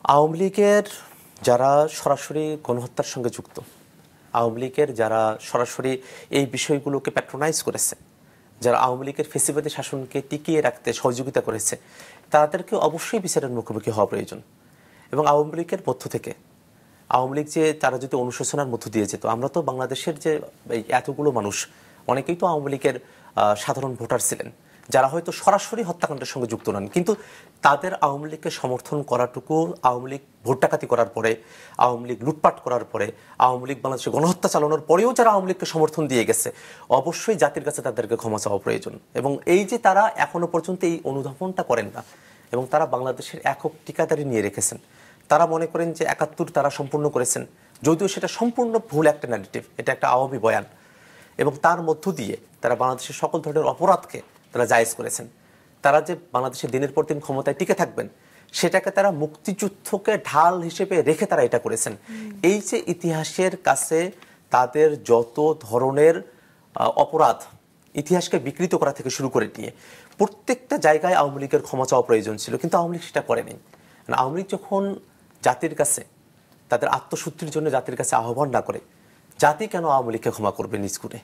আওয়ামী লীগের যারা সরাসরি গণহত্যার সঙ্গে যুক্ত, আওয়ামী লীগের যারা সরাসরি এই বিষয়গুলোকে প্যাট্রোনাইজ করেছে, যারা আওয়ামী লীগের ফেসিবাদী শাসনকে টিকিয়ে রাখতে সহযোগিতা করেছে, তাদেরকে অবশ্যই বিচারের মুখোমুখি হওয়া প্রয়োজন। এবং আওয়ামী লীগের মধ্য থেকে আওয়ামী লীগ যে তারা যদি অনুশোচনার মধ্য দিয়ে যেত, আমরা তো বাংলাদেশের যে এতগুলো মানুষ, অনেকেই তো আওয়ামী লীগের সাধারণ ভোটার ছিলেন, যারা হয়তো সরাসরি হত্যাকাণ্ডের সঙ্গে যুক্ত নন, কিন্তু তাদের আওয়ামী লীগকে সমর্থন করাটুকু, আওয়ামী লীগ ভোট ডাকাতি করার পরে, আওয়ামী লীগ লুটপাট করার পরে, আওয়ামী লীগ বাংলাদেশে গণহত্যা চালানোর পরেও যারা আওয়ামী লীগকে সমর্থন দিয়ে গেছে, অবশ্যই জাতির কাছে তাদেরকে ক্ষমা চাওয়া প্রয়োজন। এবং এই যে তারা এখনো পর্যন্ত এই অনুধাবনটা করেন না, এবং তারা বাংলাদেশের একক ঠিকাদারি নিয়ে রেখেছেন, তারা মনে করেন যে ৭১ তারা সম্পূর্ণ করেছেন, যদিও সেটা সম্পূর্ণ ভুল একটা ন্যারেটিভ, এটা একটা আওয়ামী বয়ান। এবং তার মধ্য দিয়ে তারা বাংলাদেশের সকল ধরনের অপরাধকে তারা জায়েজ করেছেন। তারা যে বাংলাদেশে দিনের পর দিন ক্ষমতায় টিকে থাকবেন, সেটাকে তারা মুক্তিযুদ্ধকে ঢাল হিসেবে রেখে তারা এটা করেছেন। এই যে ইতিহাসের কাছে তাদের যত ধরনের অপরাধ, ইতিহাসকে বিকৃত করা থেকে শুরু করে নিয়ে প্রত্যেকটা জায়গায় আওয়ামী লীগের ক্ষমা চাওয়া প্রয়োজন ছিল, কিন্তু আওয়ামী লীগ সেটা করেনি। আওয়ামী লীগ যখন জাতির কাছে তাদের আত্মশুদ্ধির জন্য জাতির কাছে আহ্বান না করে, জাতি কেন আওয়ামী লীগকে ক্ষমা করবে নিজ করে?